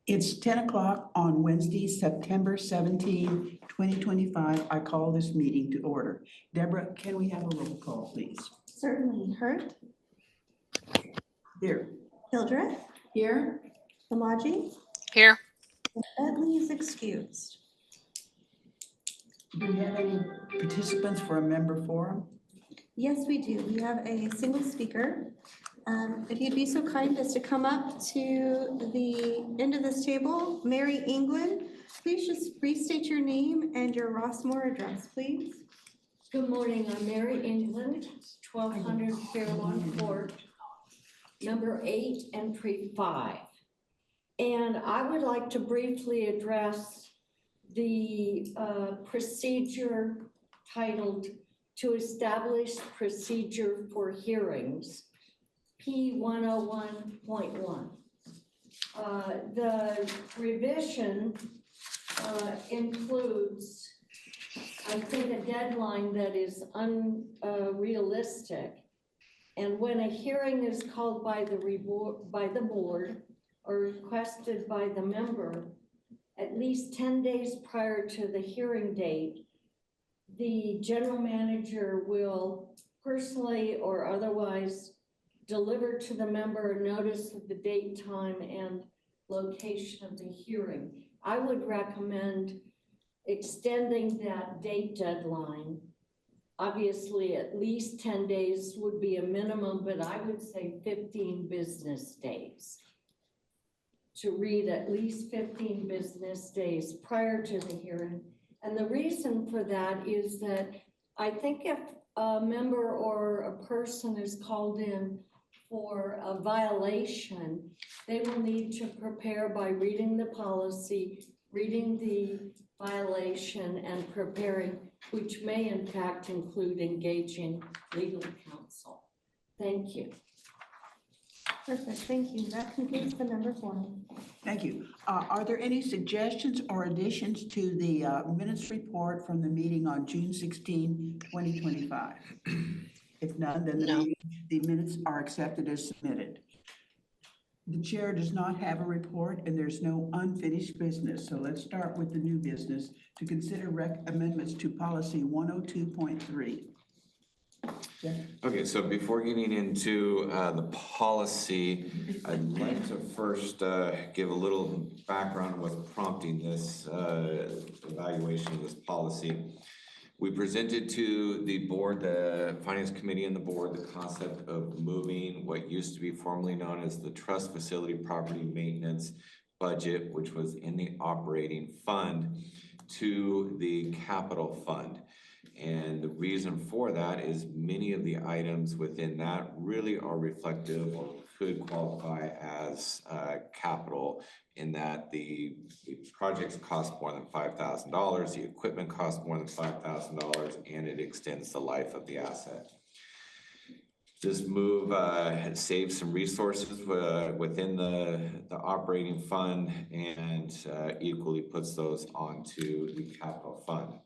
It's 10 o'clock on Wednesday, September 17, 2025. I call this meeting to order. Deborah, can we have a roll call, please? Certainly. Hurt, Here. Hildreth, Here. Lamaji, Here. Bentley is excused. Do we have any participants for a member forum? Yes, we do. We have a single speaker. If you'd be so kind as to come up to the end of this table, Mary England, please just restate your name and your Rossmore address, please. Good morning, I'm Mary England, 1200 Fairlawn Court, number 8, entry 5. And I would like to briefly address the procedure titled "To Establish Procedure for Hearings," P101.1. The revision includes, I think, a deadline that is unrealistic. And when a hearing is called by the board or requested by the member, at least 10 days prior to the hearing date, the general manager will personally or otherwise deliver to the member a notice of the date, time, and location of the hearing. I would recommend extending that date deadline. Obviously, at least 10 days would be a minimum, but I would say 15 business days. To read at least 15 business days prior to the hearing. And the reason for that is that I think if a member or a person is called in for a violation, they will need to prepare by reading the policy, reading the violation, and preparing, which may in fact include engaging legal counsel. Thank you. Perfect, thank you. That concludes the member forum. Thank you. Are there any suggestions or additions to the minutes report from the meeting on June 16, 2025? If none, then the minutes are accepted as submitted. The chair does not have a report and there's no unfinished business. So let's start with the new business to consider amendments to policy 102.3. Yeah. Okay, so before getting into the policy, I'd like to first give a little background on what's prompting this evaluation of this policy. We presented to the board, the finance committee and the board, the concept of moving what used to be formerly known as the trust facility property maintenance budget, which was in the operating fund, to the capital fund. And the reason for that is many of the items within that really are reflective or could qualify as capital, in that the projects cost more than $5,000, the equipment costs more than $5,000, and it extends the life of the asset. This move has saved some resources within the operating fund, and equally puts those onto the capital fund.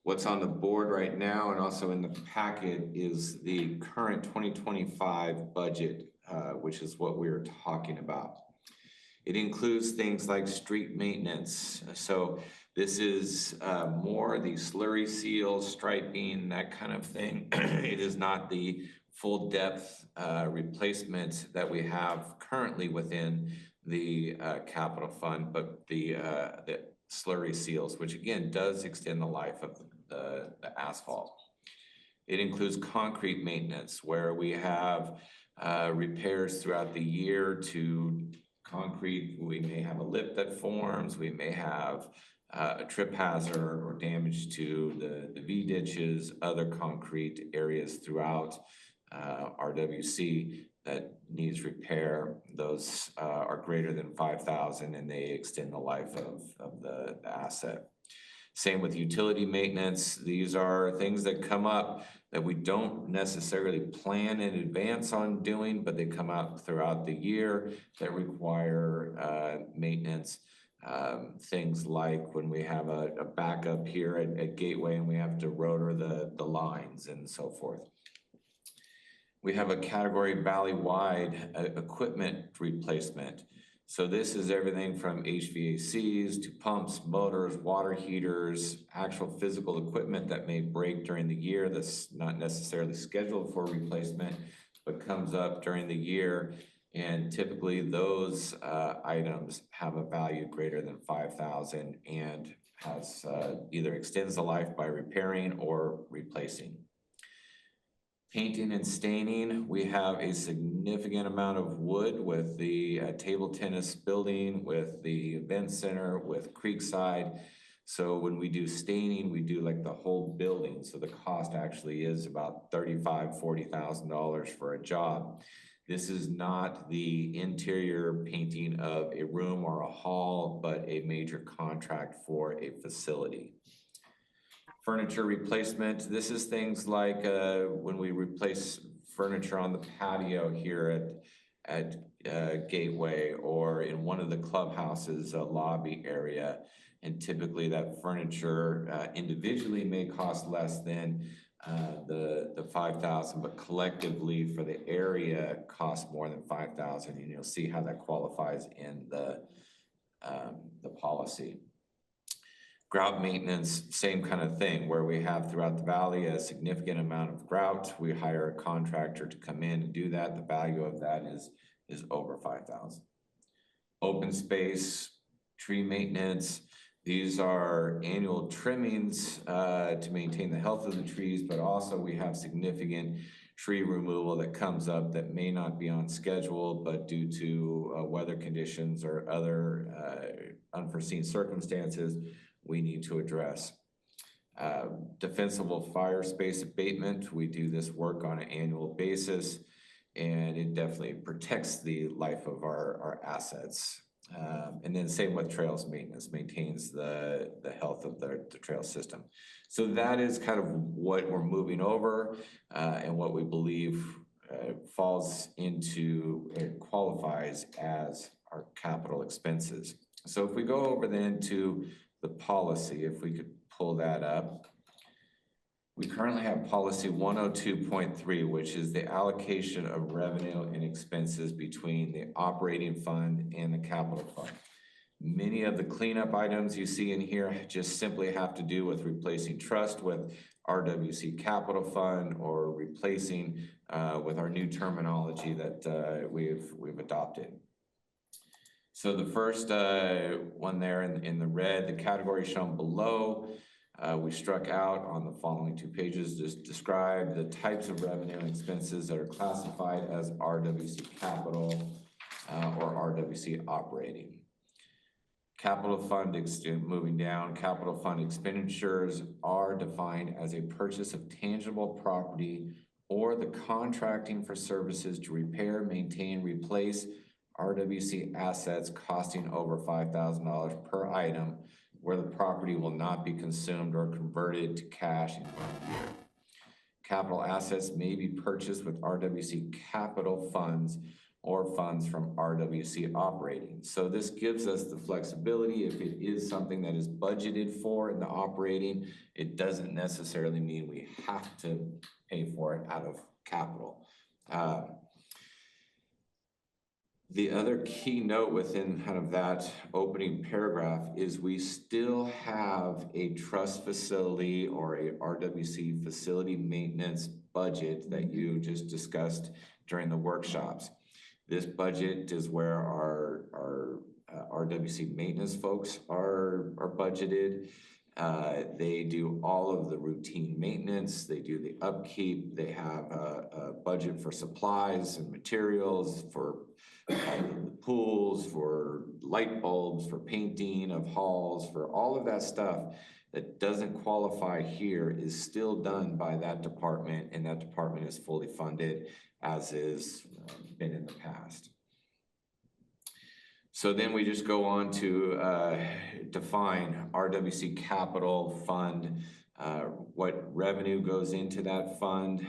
What's on the board right now and also in the packet is the current 2025 budget, which is what we're talking about. It includes things like street maintenance. So this is more the slurry seals, striping, that kind of thing. It is not the full depth replacement that we have currently within the capital fund, but the slurry seals, which again does extend the life of the asphalt. It includes concrete maintenance, where we have repairs throughout the year to concrete. We may have a lip that forms, we may have a trip hazard or damage to the V ditches, other concrete areas throughout RWC that needs repair. Those are greater than 5,000 and they extend the life of the asset. Same with utility maintenance. These are things that come up that we don't necessarily plan in advance on doing, but they come out throughout the year that require maintenance. Things like when we have a backup here at Gateway and we have to rotor the lines and so forth. We have a category valley-wide equipment replacement. So this is everything from HVACs to pumps, motors, water heaters, actual physical equipment that may break during the year that's not necessarily scheduled for replacement, but comes up during the year. And typically those items have a value greater than $5,000 and has either extends the life by repairing or replacing. Painting and staining, we have a significant amount of wood with the table tennis building, with the event center, with Creekside. So when we do staining, we do like the whole building. So the cost actually is about $35,000, $40,000 for a job. This is not the interior painting of a room or a hall, but a major contract for a facility. Furniture replacement, this is things like when we replace furniture on the patio here at Gateway or in one of the clubhouses lobby area. And typically that furniture individually may cost less than the $5,000, but collectively for the area costs more than $5,000. And you'll see how that qualifies in the policy. Grout maintenance, same kind of thing, where we have throughout the valley a significant amount of grout. We hire a contractor to come in and do that. The value of that is over $5,000. Open space, tree maintenance. These are annual trimmings to maintain the health of the trees, but also we have significant tree removal that comes up that may not be on schedule, but due to weather conditions or other unforeseen circumstances, we need to address. Defensible fire space abatement, we do this work on an annual basis, and it definitely protects the life of our assets. And then same with trails maintenance, maintains the health of the trail system. So that is kind of what we're moving over and what we believe falls into, it qualifies as our capital expenses. So if we go over then to the policy, if we could pull that up. We currently have policy 102.3, which is the allocation of revenue and expenses between the operating fund and the capital fund. Many of the cleanup items you see in here just simply have to do with replacing trust with RWC capital fund or replacing with our new terminology that we've adopted. So the first one there in the red, the category shown below, we struck out on the following 2 pages, just describe the types of revenue and expenses that are classified as RWC capital or RWC operating. Capital fund, moving down, capital fund expenditures are defined as a purchase of tangible property or the contracting for services to repair, maintain, replace RWC assets costing over $5,000 per item where the property will not be consumed or converted to cash in 1 year. Capital assets may be purchased with RWC capital funds or funds from RWC operating. So this gives us the flexibility. If it is something that is budgeted for in the operating, it doesn't necessarily mean we have to pay for it out of capital. The other key note within kind of that opening paragraph is we still have a trust facility or a RWC facility maintenance budget that you just discussed during the workshops. This budget is where our RWC maintenance folks are budgeted. They do all of the routine maintenance. They do the upkeep. They have a budget for supplies and materials, for pools, for light bulbs, for painting of halls, for all of that stuff that doesn't qualify here is still done by that department, and that department is fully funded as is been in the past. So then we just go on to define RWC capital fund, what revenue goes into that fund.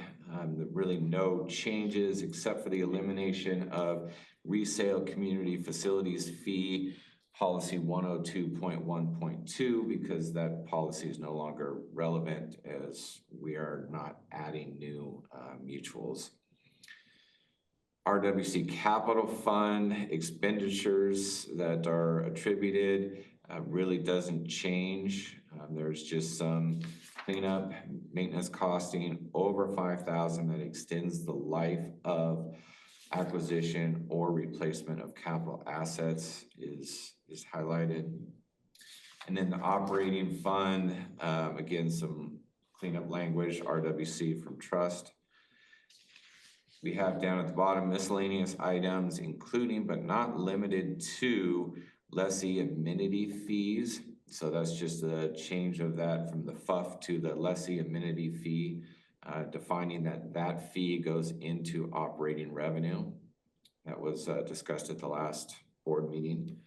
Really no changes except for the elimination of resale community facilities fee policy 102.1.2 because that policy is no longer relevant as we are not adding new mutuals. RWC Capital Fund expenditures that are attributed really doesn't change. There's just some cleanup, maintenance costing over 5,000 that extends the life of acquisition or replacement of capital assets is highlighted. And then the operating fund, again, some cleanup language, RWC from trust. We have down at the bottom miscellaneous items, including but not limited to lessee amenity fees. So that's just a change of that from the FUF to the lessee amenity fee, defining that that fee goes into operating revenue. That was discussed at the last board meeting.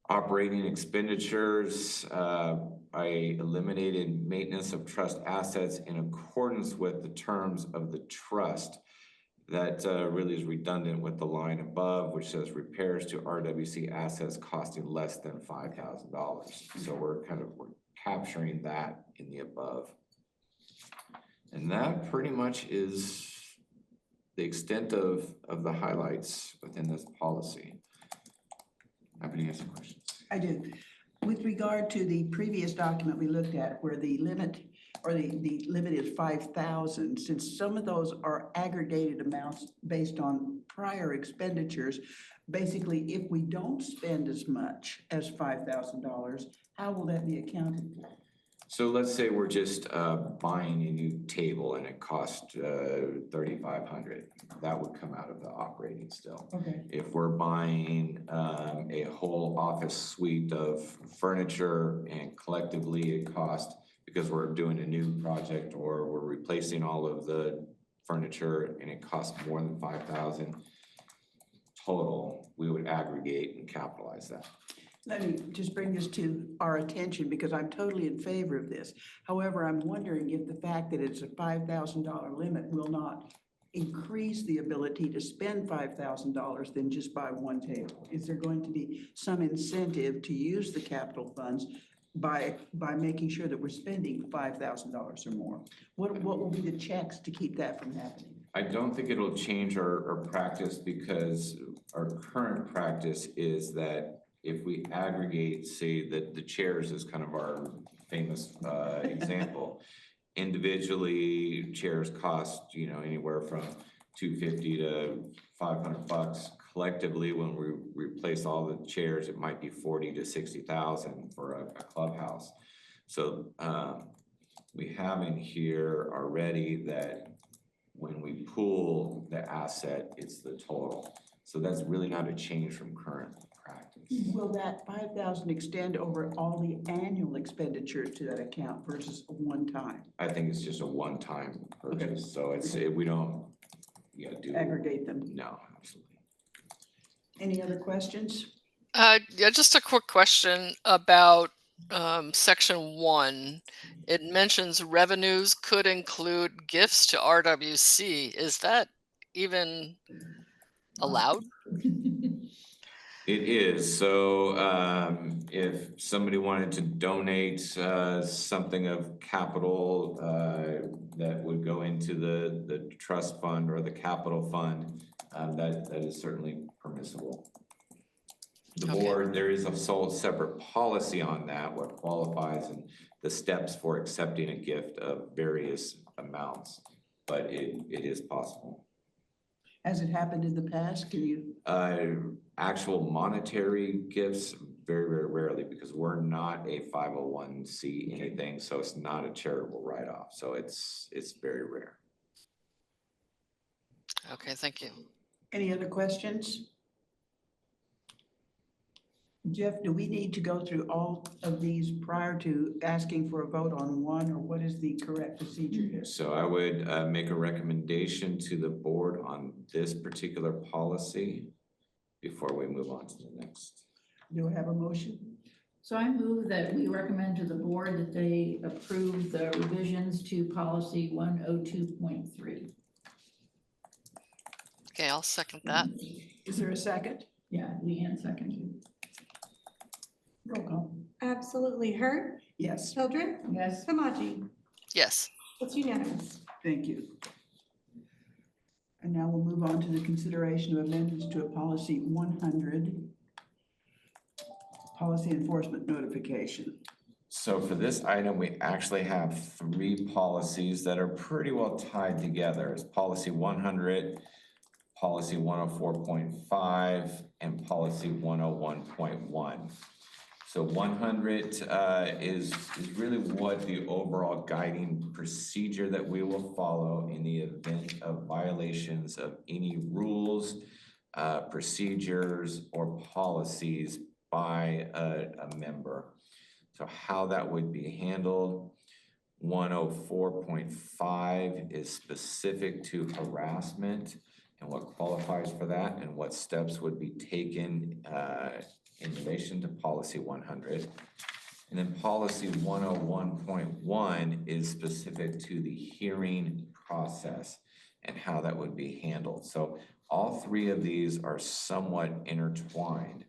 Operating expenditures, I eliminated maintenance of trust assets in accordance with the terms of the trust. That really is redundant with the line above, which says repairs to RWC assets costing less than $5,000. So we're capturing that in the above. And that pretty much is the extent of the highlights within this policy. Happy to answer questions. I do. With regard to the previous document we looked at where the limit or the limit is 5,000, since some of those are aggregated amounts based on prior expenditures, basically if we don't spend as much as $5,000, how will that be accounted for? So let's say we're just buying a new table and it cost $3,500. That would come out of the operating still. Okay. If we're buying a whole office suite of furniture and collectively it cost, because we're doing a new project or we're replacing all of the furniture and it costs more than 5,000 total, we would aggregate and capitalize that. Let me just bring this to our attention because I'm totally in favor of this. However, I'm wondering if the fact that it's a $5,000 limit will not increase the ability to spend $5,000 than just buy one table. Is there going to be some incentive to use the capital funds by making sure that we're spending $5,000 or more? What will be the checks to keep that from happening? I don't think it'll change our practice because our current practice is that if we aggregate, say that the chairs is kind of our famous example, individually chairs cost, anywhere from $250 to $500. Collectively, when we replace all the chairs, it might be $40,000 to $60,000 for a clubhouse. So we have in here already that when we pool the asset, it's the total. So that's really not a change from current practice. Will that 5,000 extend over all the annual expenditures to that account versus a one-time? I think it's just a one-time purchase. So we don't do Aggregate them. No, absolutely. Any other questions? Yeah, just a quick question about section 1. It mentions revenues could include gifts to RWC. Is that even allowed? It is. So if somebody wanted to donate something of capital that would go into the trust fund or the capital fund, that is certainly permissible. The board, there is a sole separate policy on that, what qualifies and the steps for accepting a gift of various amounts, but it is possible. Has it happened in the past? Can you? Actual monetary gifts, very, very rarely, because we're not a 501c anything, so it's not a charitable write-off. So it's very rare. Okay, thank you. Any other questions? Jeff, do we need to go through all of these prior to asking for a vote on one, or what is the correct procedure here? So I would make a recommendation to the board on this particular policy before we move on to the next. Do I have a motion? So I move that we recommend to the board that they approve the revisions to policy 102.3. Okay, I'll second that. Is there a second? Yeah, Leanne seconded. Roll call. Absolutely. Hurd, Yes, Children, Yes. Samaji. Yes. It's unanimous. thank you. And now we'll move on to the consideration of amendments to a policy 100, policy enforcement notification. So for this item, we actually have 3 policies that are pretty well tied together. It's policy 100, policy 104.5, and policy 101.1. So 100 is really what the overall guiding procedure that we will follow in the event of violations of any rules, procedures, or policies by a member. So how that would be handled. 104.5 is specific to harassment and what qualifies for that and what steps would be taken in relation to policy 100. And then policy 101.1 is specific to the hearing process and how that would be handled. So all 3 of these are somewhat intertwined.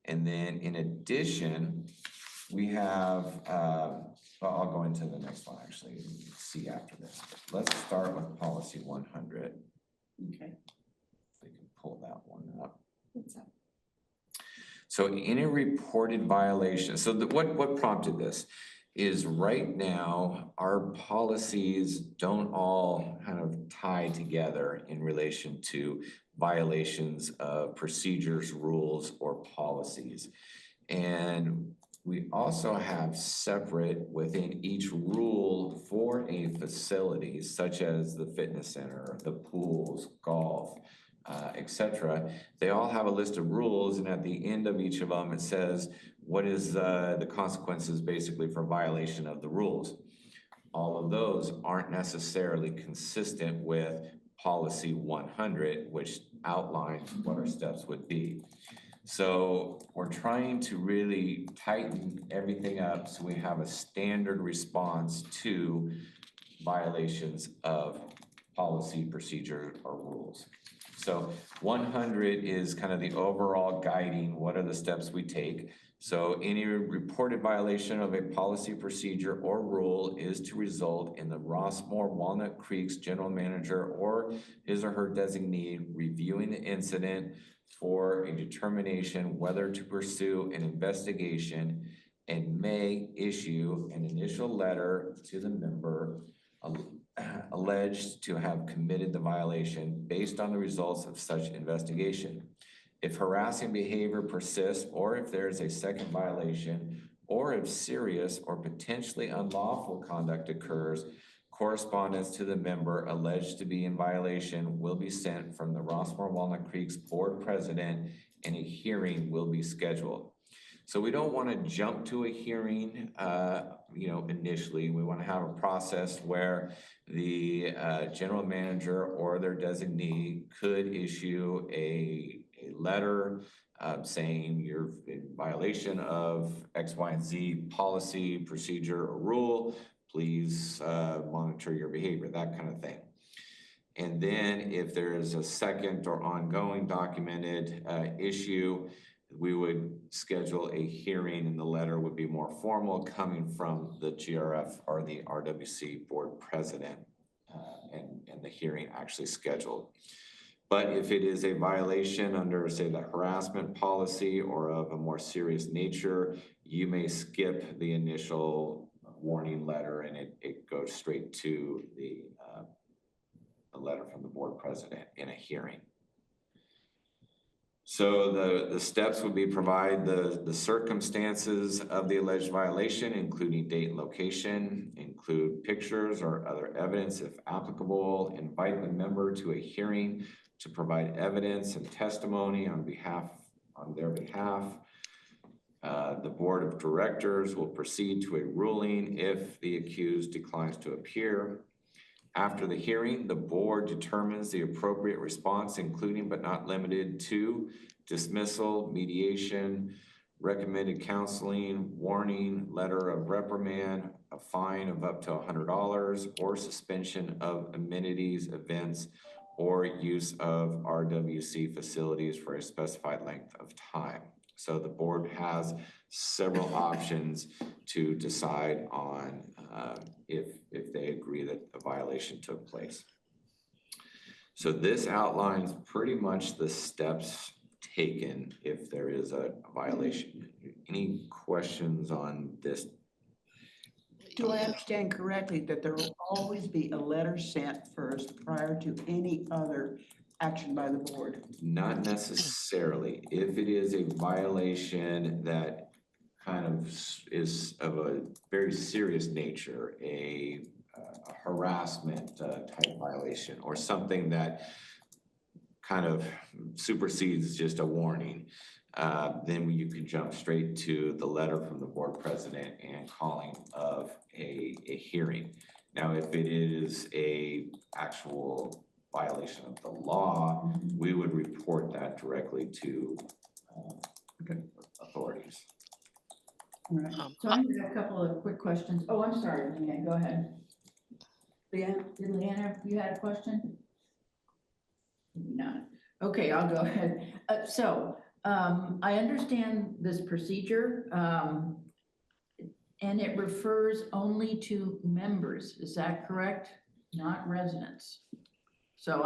And then in addition, we have, well, I'll go into the next one actually, see after this. But let's start with policy 100. Okay. We can pull that one up. What's up? So any reported violation, so what prompted this is right now, our policies don't all kind of tie together in relation to violations of procedures, rules, or policies. And we also have separate within each rule for a facility, such as the fitness center, the pools, golf, etc. They all have a list of rules, and at the end of each of them, it says what is the consequences basically for violation of the rules. All of those aren't necessarily consistent with policy 100, which outlines what our steps would be. So we're trying to really tighten everything up so we have a standard response to violations of policy, procedure, or rules. So 100 is kind of the overall guiding, what are the steps we take. So any reported violation of a policy, procedure, or rule is to result in the Rossmore Walnut Creek's general manager or his or her designee reviewing the incident for a determination whether to pursue an investigation and may issue an initial letter to the member alleged to have committed the violation based on the results of such investigation. If harassing behavior persists, or if there is a second violation, or if serious or potentially unlawful conduct occurs, correspondence to the member alleged to be in violation will be sent from the Rossmore Walnut Creek's board president and a hearing will be scheduled. So we don't want to jump to a hearing, initially. We want to have a process where the general manager or their designee could issue a letter saying you're in violation of X, Y, and Z policy, procedure, or rule. Please monitor your behavior, that kind of thing. And then if there's a second or ongoing documented issue, we would schedule a hearing and the letter would be more formal coming from the GRF or the RWC board president and the hearing actually scheduled. But if it is a violation under, say, the harassment policy or of a more serious nature, you may skip the initial warning letter and it goes straight to the letter from the board president in a hearing. So the steps would be provide the circumstances of the alleged violation, including date and location, include pictures or other evidence if applicable, invite the member to a hearing to provide evidence and testimony on their behalf. The board of directors will proceed to a ruling if the accused declines to appear. After the hearing, the board determines the appropriate response, including but not limited to dismissal, mediation, recommended counseling, warning, letter of reprimand, a fine of up to $100, or suspension of amenities, events, or use of RWC facilities for a specified length of time. So the board has several options to decide on if they agree that a violation took place. So this outlines pretty much the steps taken if there is a violation. Any questions on this? Do I understand correctly that there will always be a letter sent first prior to any other action by the board? Not necessarily. If it is a violation that kind of is of a very serious nature, a harassment type violation, or something that kind of supersedes just a warning, then you can jump straight to the letter from the board president and calling of a hearing. Now, if it is a actual violation of the law, we would report that directly to authorities. All right. So I have a couple of quick questions. Oh, I'm sorry, Leanne, go ahead. Leanne? Did Leanne, you had a question? None. Okay, I'll go ahead. I understand this procedure, and it refers only to members. Is that correct? Not residents. So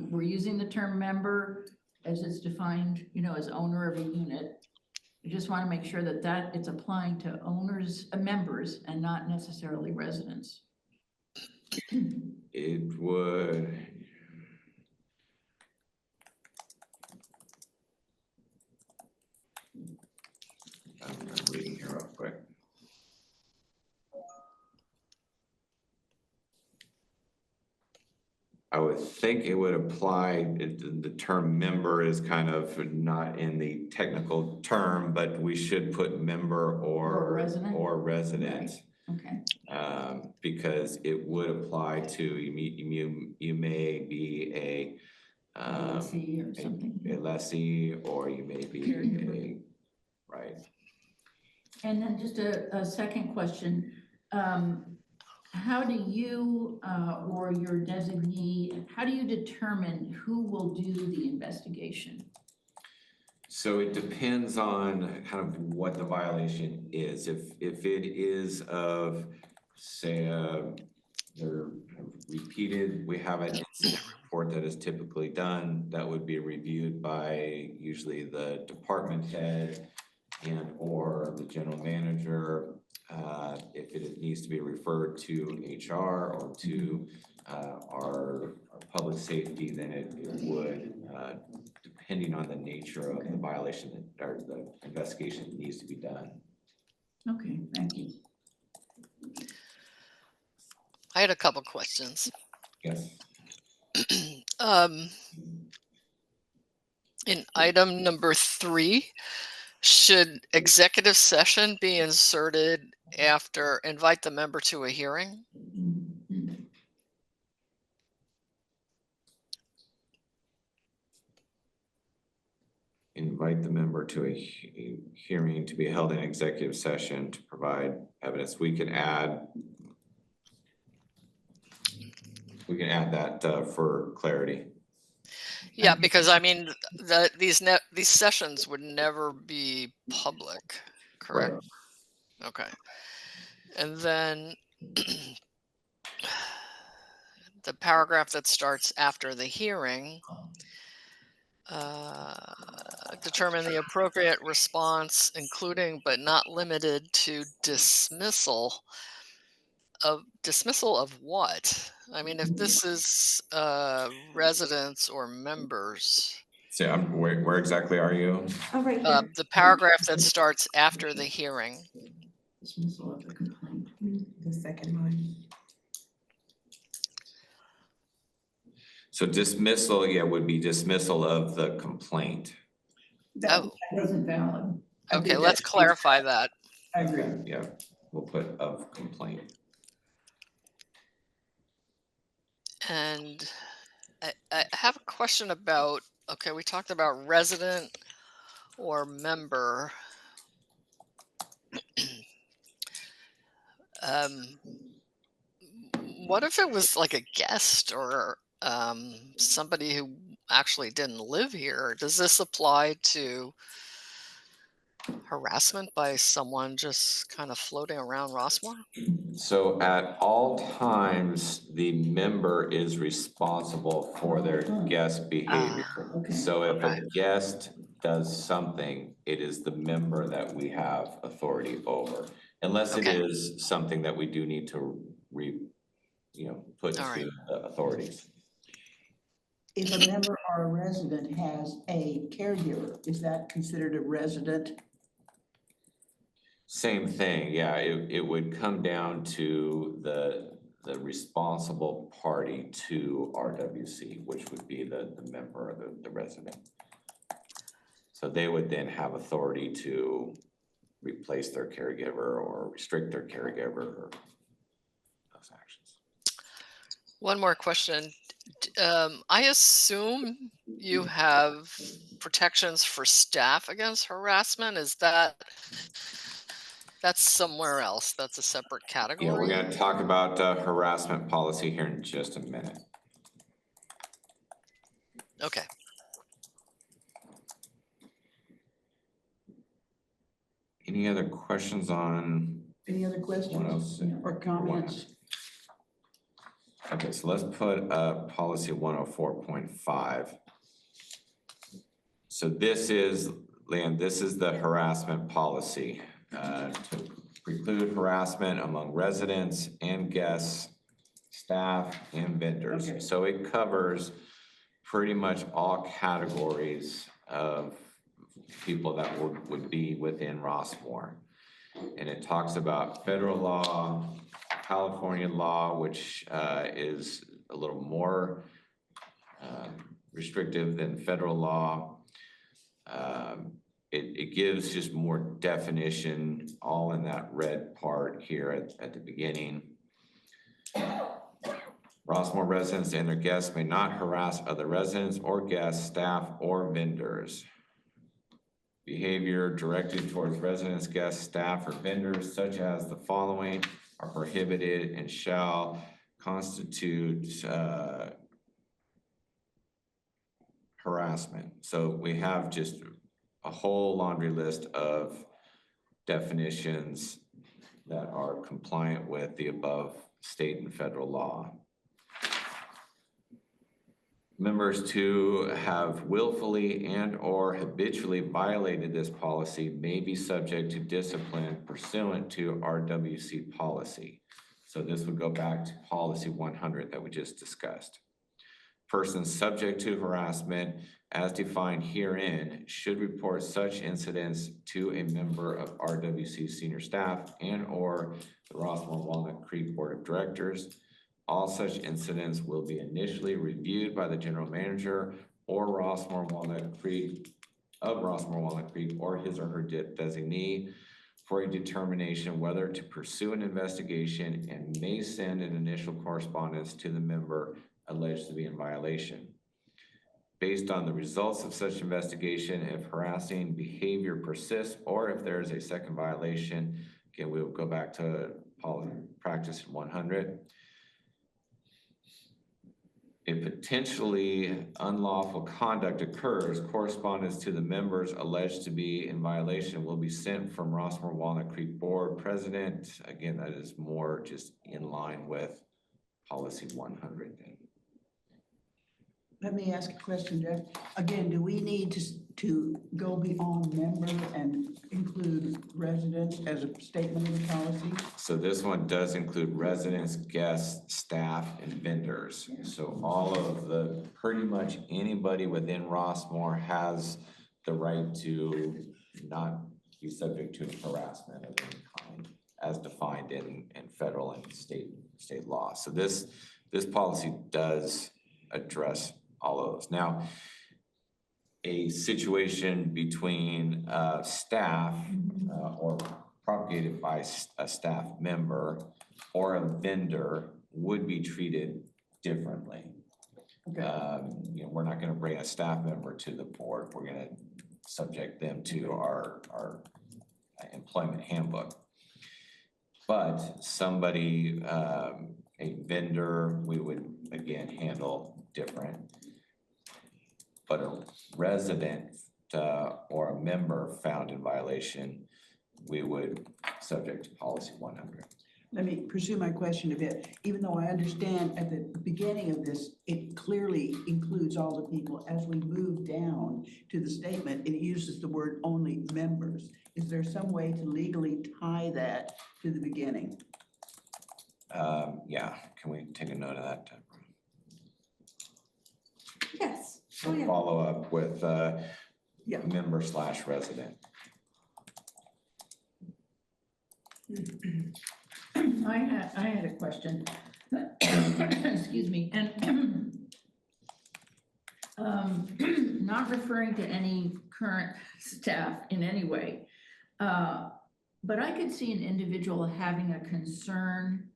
we're using the term member as it's defined, as owner of a unit. I just want to make sure that it's applying to owners, members, and not necessarily residents. It would. I'm reading here real quick. I would think it would apply, the term member is kind of not in the technical term, but we should put member Or resident? Or resident. Okay. Because it would apply to, you may be a lessee or something. a lessee, or you may be right. And then just a second question. How do you or your designee, how do you determine who will do the investigation? So it depends on kind of what the violation is. If it is of, say, they're repeated, we have an incident report that is typically done that would be reviewed by usually the department head and or the general manager. If it needs to be referred to HR or to our public safety, then it would, depending on the nature of the violation or the investigation that needs to be done. Okay, thank you. I had a couple questions. Yes. In item number 3, should executive session be inserted after invite the member to a hearing? Invite the member to a hearing to be held in executive session to provide evidence. We can add that for clarity. Yeah, because I mean, these sessions would never be public, correct? Right. Okay. And then the paragraph that starts after the hearing, determine the appropriate response, including but not limited to dismissal of what? I mean, if this is residents or members. So where exactly are you? Oh, right here. The paragraph that starts after the hearing. Dismissal of the complaint. The second line. So dismissal, would be dismissal of the complaint. Oh, That isn't valid. okay, let's clarify that. I agree. Yeah, we'll put of complaint. And I have a question about, okay, we talked about resident or member. What if it was like a guest or somebody who actually didn't live here? Does this apply to harassment by someone just kind of floating around Rossmore? So at all times, the member is responsible for their guest behavior. okay. So if Okay. a guest does something, it is the member that we have authority over. Unless it Okay. is something that we do need to put All to right. the authorities. If a member or a resident has a caregiver, is that considered a resident? Same thing, yeah, it would come down to the responsible party to RWC, which would be the member or the resident. So they would then have authority to replace their caregiver or restrict their caregiver or those actions. One more question. I assume you have protections for staff against harassment. That's somewhere else? That's a separate Yeah, we're category? gonna talk about harassment policy here in just a minute. Okay. Any other questions on Any other questions 106 or comments? Okay, so let's put policy 104.5. So this is, Leanne, this is the harassment policy to preclude harassment among residents and guests, staff and vendors. Okay. So it covers pretty much all categories of people that would be within Rossmore. And it talks about federal law, California law, which is a little more restrictive than federal law. It gives just more definition, all in that red part here at the beginning. Rossmore residents and their guests may not harass other residents or guests, staff, or vendors. Behavior directed towards residents, guests, staff, or vendors such as the following are prohibited and shall constitute harassment. So we have just a whole laundry list of definitions that are compliant with the above state and federal law. Members to have willfully and or habitually violated this policy may be subject to discipline pursuant to RWC policy. So this would go back to policy 100 that we just discussed. Persons subject to harassment as defined herein should report such incidents to a member of RWC senior staff and or the Rossmore Walnut Creek Board of Directors. All such incidents will be initially reviewed by the general manager or Rossmore Walnut Creek or his or her designee for a determination whether to pursue an investigation and may send an initial correspondence to the member alleged to be in violation. Based on the results of such investigation, if harassing behavior persists or if there is a second violation, again, we will go back to practice 100. If potentially unlawful conduct occurs, correspondence to the members alleged to be in violation will be sent from Rossmore Walnut Creek Board President. Again, that is more just in line with policy 100. Let me ask a question, Jeff. Again, do we need to go beyond member and include residents as a statement of the policy? So this one does include residents, guests, staff, and vendors. So all of pretty much anybody within Rossmore has the right to not be subject to harassment of any kind as defined in federal and state law. So this policy does address all of those. Now, a situation between staff or propagated by a staff member or a vendor would be treated differently. Okay. We're not going to bring a staff member to the board. We're going to subject them to our employment handbook. But somebody, a vendor, we would again handle different. But a resident or a member found in violation, we would subject to policy 100. Let me pursue my question a bit. Even though I understand at the beginning of this, it clearly includes all the people. As we move down to the statement, it uses the word only members. Is there some way to legally tie that to the beginning? Yeah, can we take a note of that, Deborah? Yes. Oh, yeah. Follow up with Yeah. member/resident. I had a question. Excuse me, and not referring to any current staff in any way. But I could see an individual having a concern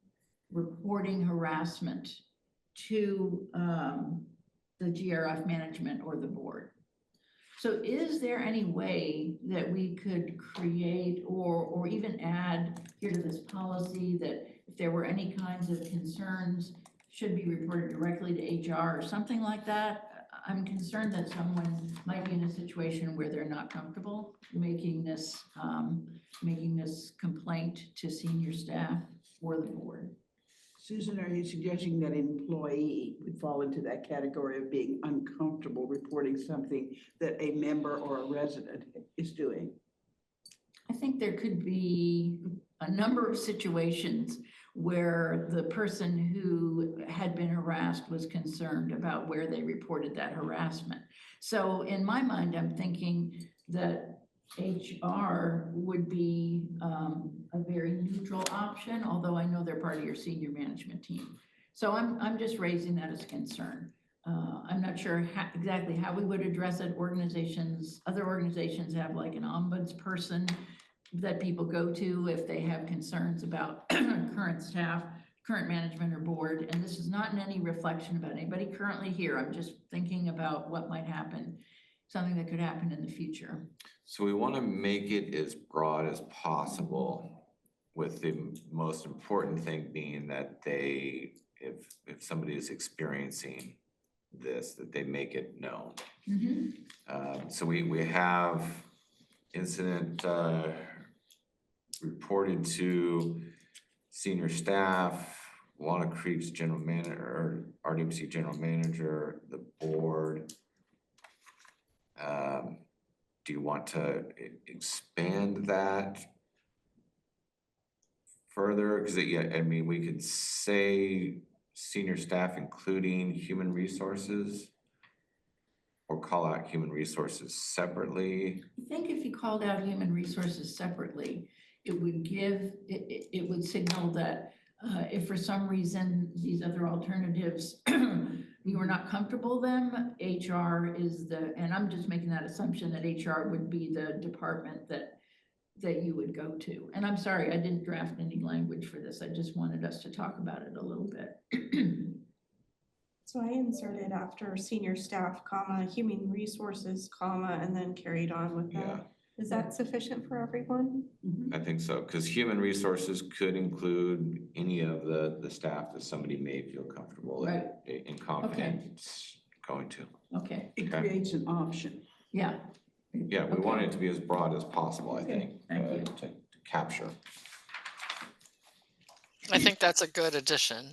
reporting harassment to the GRF management or the board. So is there any way that we could create or even add here to this policy that if there were any kinds of concerns should be reported directly to HR or something like that? I'm concerned that someone might be in a situation where they're not comfortable making this complaint to senior staff or the board. Susan, are you suggesting that an employee would fall into that category of being uncomfortable reporting something that a member or a resident is doing? I think there could be a number of situations where the person who had been harassed was concerned about where they reported that harassment. So in my mind, I'm thinking that HR would be a very neutral option, although I know they're part of your senior management team. So I'm just raising that as a concern. I'm not sure exactly how we would address it. Other organizations have like an ombudsperson that people go to if they have concerns about current staff, current management or board. And this is not in any reflection about anybody currently here. I'm just thinking about what might happen, something that could happen in the future. So we want to make it as broad as possible, with the most important thing being that if somebody is experiencing this, that they make it known. So we have incident reported to senior staff, Walnut Creek's general manager, or RWC general manager, the board. Do you want to expand that further? Because I mean, we could say senior staff, including human resources, or call out human resources separately. I think if you called out human resources separately, it would signal that if for some reason these other alternatives you were not comfortable them, HR is and I'm just making that assumption that HR would be the department that you would go to. And I'm sorry, I didn't draft any language for this. I just wanted us to talk about it a little bit. So I inserted after senior staff, comma, human resources, comma, and then carried on with that. Yeah. Is that sufficient for everyone? I think so, because human resources could include any of the staff that somebody may feel comfortable Right. and confident going to. Okay, It creates an option. yeah. Yeah, we want it to be as broad as possible, I think, thank you. to capture. I think that's a good addition.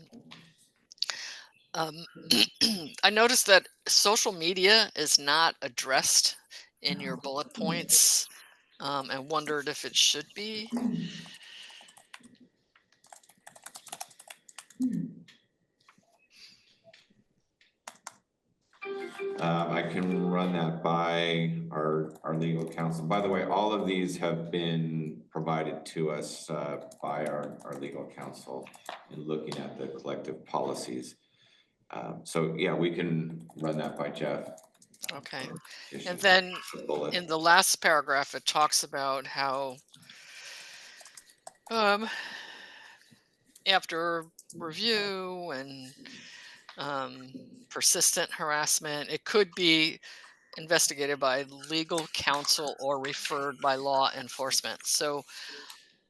I noticed that social media is not addressed in your bullet points, and wondered if it should be. I can run that by our legal counsel. By the way, all of these have been provided to us by our legal counsel in looking at the collective policies. So yeah, we can run that by Jeff. Okay. Issue And then the bullet. in the last paragraph, it talks about how after review and persistent harassment, it could be investigated by legal counsel or referred by law enforcement. So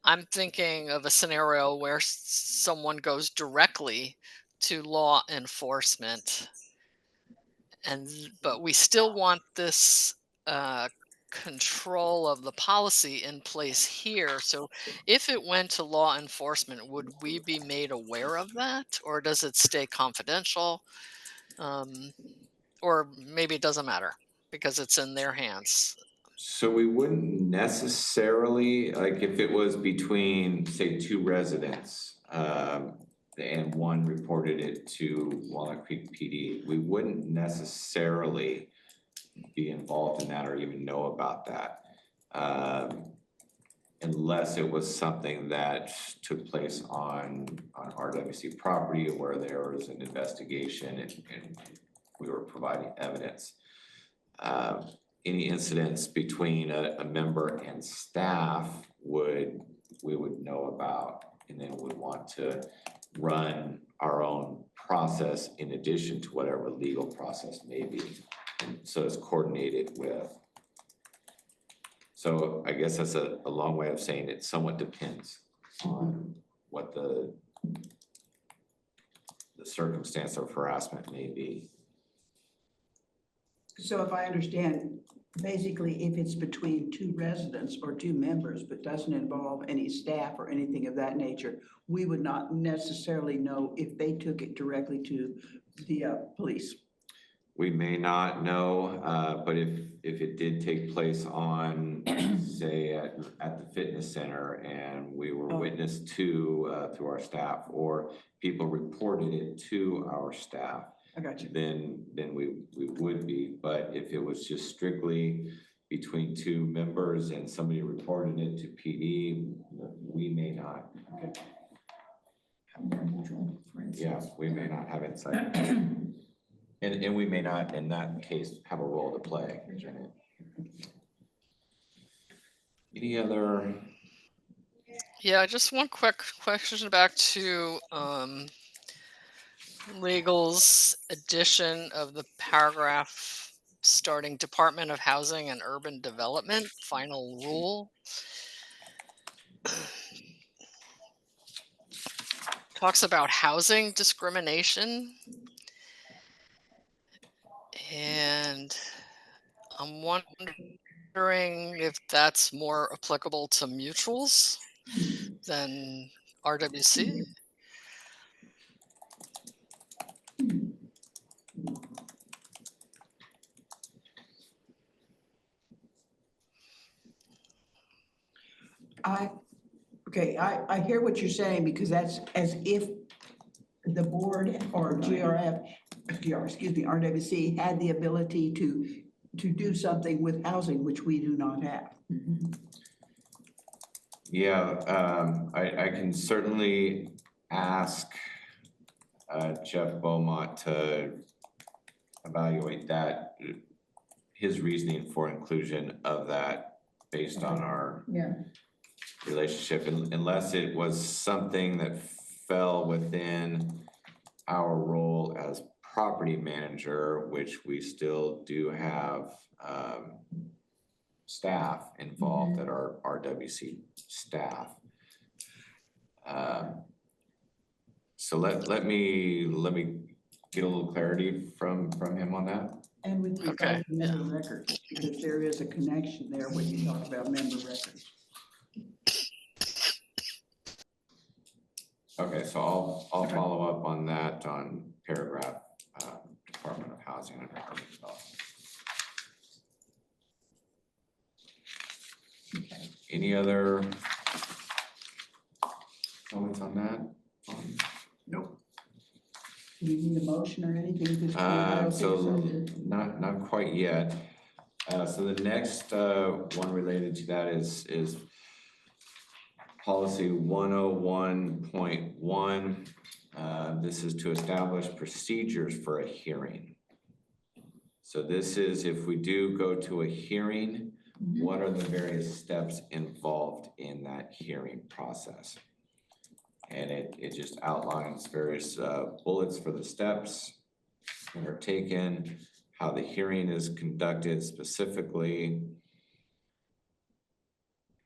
I'm thinking of a scenario where someone goes directly to law enforcement, but we still want this control of the policy in place here. So if it went to law enforcement, would we be made aware of that, or does it stay confidential? Or maybe it doesn't matter because it's in their hands. So we wouldn't necessarily, like if it was between, say, two residents, and one reported it to Walnut Creek PD, we wouldn't necessarily be involved in that or even know about that. Unless it was something that took place on RWC property where there was an investigation and we were providing evidence. Any incidents between a member and staff we would know about, and then would want to run our own process in addition to whatever legal process may be. And so it's coordinated with. So I guess that's a long way of saying it somewhat depends on what the circumstance of harassment may be. So if I understand, basically, if it's between two residents or two members, but doesn't involve any staff or anything of that nature, we would not necessarily know if they took it directly to the police. We may not know, but if it did take place on, say, at the fitness center and we were witness to through our staff, or people reported it to our staff, I got you. then we would be. But if it was just strictly between two members and somebody reported it to PD, we may not. Okay. Yeah, we may not have insight. And we may not, in that case, have a role to play. Any other? Yeah, just one quick question back to legal's addition of the paragraph starting Department of Housing and Urban Development, final rule. Talks about housing discrimination. And I'm wondering if that's more applicable to mutuals than RWC. I hear what you're saying, because that's as if the board or RWC had the ability to do something with housing, which we do not have. Yeah, I can certainly ask Jeff Beaumont to evaluate that, his reasoning for inclusion of that based on our relationship, unless it was something that fell within our role as property manager, which we still do have staff involved that are RWC staff. So let me get a little clarity from him on that. And with regard Okay, to member records, because there is a connection there when you talk about member records. Okay, so I'll follow up on that on paragraph Department of Housing and Urban Development. Any other comments on that? Nope. Do you need a motion or anything? So not quite yet. So the next one related to that is policy 101.1. This is to establish procedures for a hearing. So this is if we do go to a hearing, what are the various steps involved in that hearing process? And it just outlines various bullets for the steps that are taken, how the hearing is conducted specifically,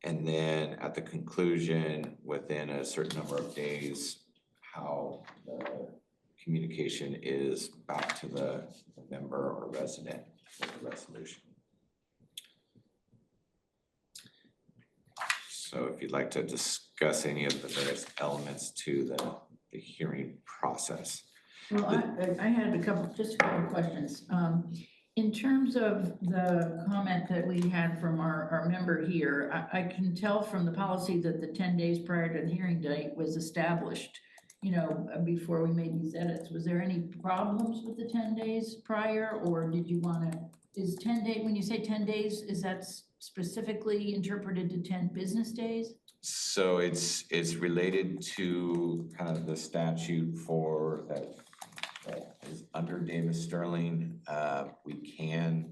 and then at the conclusion, within a certain number of days, how the communication is back to the member or resident with the resolution. So if you'd like to discuss any of the various elements to the hearing process. Well, I had just a couple of questions. In terms of the comment that we had from our member here, I can tell from the policy that the 10 days prior to the hearing date was established, you know, before we made these edits. Was there any problems with the 10 days prior, or did you want to, is 10 days, when you say 10 days, is that specifically interpreted to 10 business days? So it's related to kind of the statute for that is under Davis Sterling. We can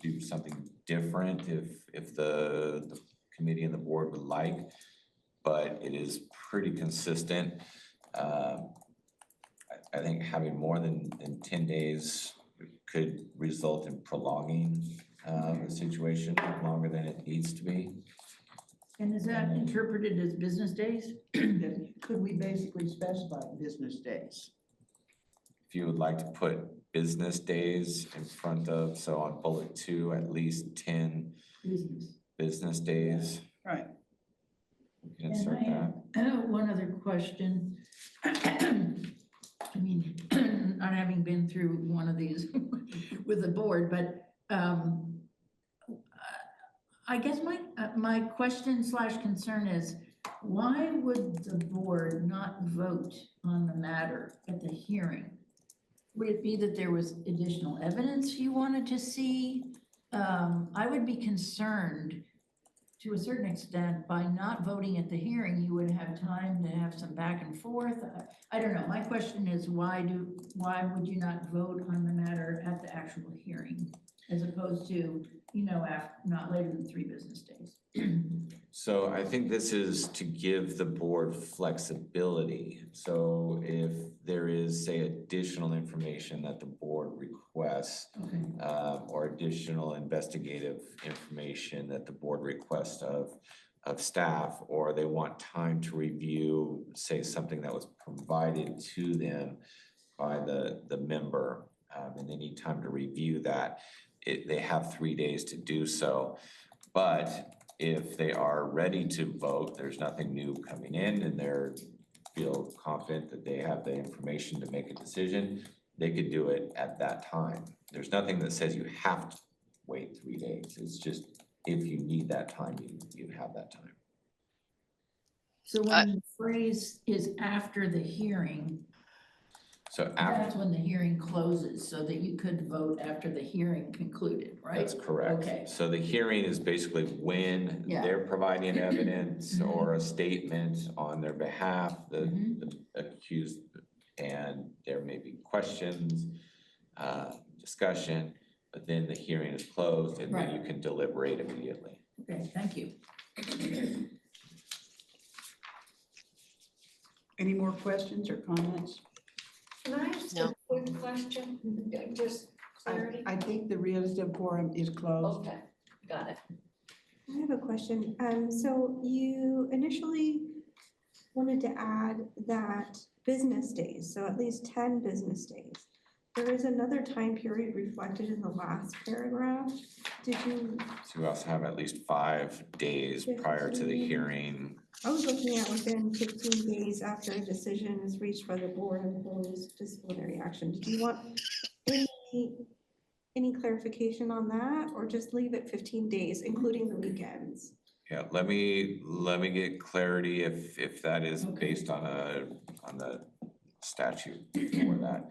do something different if the committee and the board would like, but it is pretty consistent. I think having more than 10 days could result in prolonging the situation longer than it needs to be. And is that interpreted as business days? Could we basically specify business days? If you would like to put business days in front of, so on bullet 2, at least 10 business days. Right. We can insert that. I have one other question. I mean, not having been through one of these with the board, but I guess my question / concern is, why would the board not vote on the matter at the hearing? Would it be that there was additional evidence you wanted to see? I would be concerned to a certain extent by not voting at the hearing, you would have time to have some back and forth. I don't know. My question is, why would you not vote on the matter at the actual hearing as opposed to, you know, not later than 3 business days? So I think this is to give the board flexibility. So if there is, say, additional information that the board requests, Okay. or additional investigative information that the board requests of staff, or they want time to review, say, something that was provided to them by the member, and they need time to review that, they have 3 days to do so. But if they are ready to vote, there's nothing new coming in, and they feel confident that they have the information to make a decision, they could do it at that time. There's nothing that says you have to wait 3 days. It's just if you need that time, you have that time. So when the phrase is after the hearing, So after, that's when the hearing closes, so that you could vote after the hearing concluded, right? that's correct. Okay. So the hearing is basically when they're providing evidence or a statement on their behalf, the accused, and there may be questions, discussion, but then the hearing is closed and then you can deliberate immediately. Okay, thank you. Any more questions or comments? Can I ask a quick question? Just clarity? I think the realistic forum is closed. Okay, got it. I have a question. So you initially wanted to add that business days, so at least 10 business days. There is another time period reflected in the last paragraph. Did you? So we also have at least 5 days prior to the 15. hearing. I was looking at within 15 days after a decision is reached by the board and imposed disciplinary action. Did you want any clarification on that, or just leave it 15 days, including the weekends? Yeah, let me get clarity if that is based on the statute for that.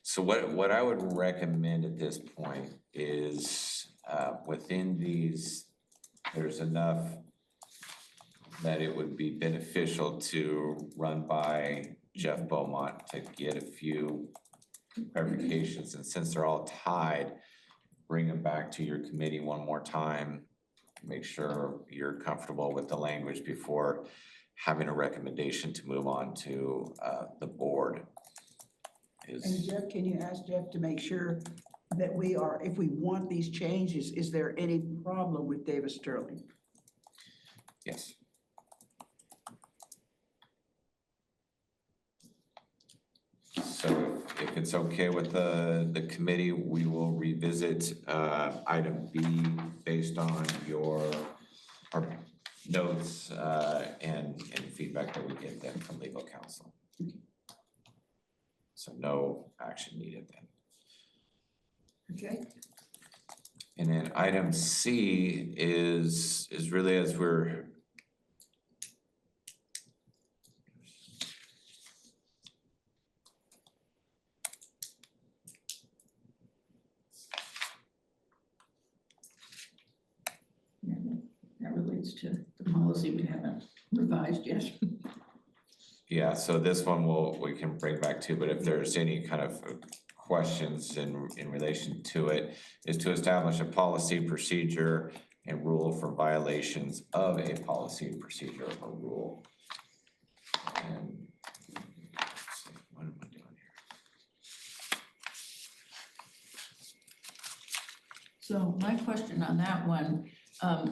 So what I would recommend at this point is within these, there's enough that it would be beneficial to run by Jeff Beaumont to get a few clarifications. And since they're all tied, bring them back to your committee one more time. Make sure you're comfortable with the language before having a recommendation to move on to the board. And Jeff, can you ask Jeff to make sure that we are, if we want these changes, is there any problem with Davis Sterling? Yes. So if it's okay with the committee, we will revisit item B based on notes and feedback that we get then from legal counsel. So no action needed then. Okay, And then item C is really as we're Yeah, that relates to the policy we haven't revised yet. yeah, so this one we can bring back to, but if there's any kind of questions in relation to it, is to establish a policy, procedure, and rule for violations of a policy, procedure, or rule. And let's see, what am I doing here? So my question on that one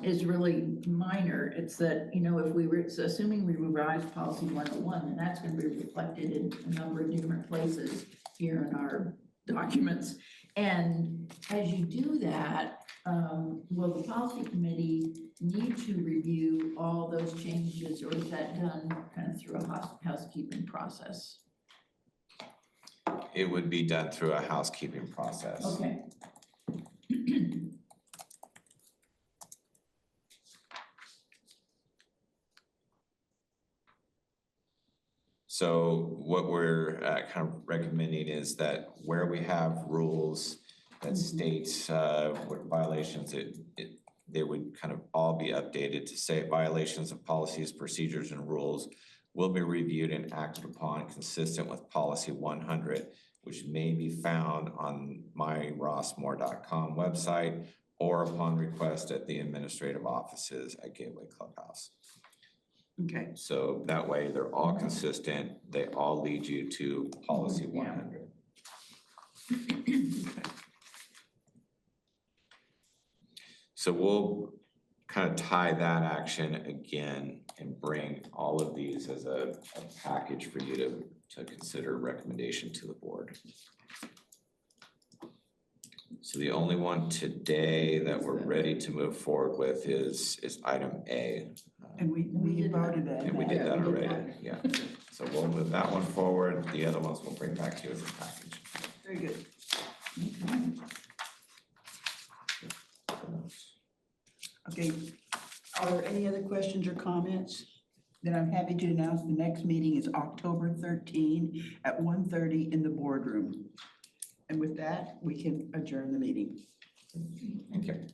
is really minor. It's that, you know, if we were, so assuming we revise policy 101, then that's going to be reflected in a number of different places here in our documents. And as you do that, will the policy committee need to review all those changes, or is that done kind of through a housekeeping process? It would be done through a housekeeping process. Okay. So what we're kind of recommending is that where we have rules that states what violations they would kind of all be updated to say violations of policies, procedures, and rules will be reviewed and acted upon consistent with policy 100, which may be found on myrossmore.com website or upon request at the administrative offices at Gateway Clubhouse. okay. So that way they're all consistent. They all lead you to policy Yeah. 100. So we'll kind of tie that action again and bring all of these as a package for you to consider recommendation to the board. So the only one today that we're ready to move forward with is item A. And we voted on And we that. did that we did already, yeah. So we'll move that one forward. The other ones we'll bring back to you as a package. Very good. Okay, are there any other questions or comments? Then I'm happy to announce the next meeting is October 13 at 1:30 in the boardroom. And with that, we can adjourn the meeting. Thank you.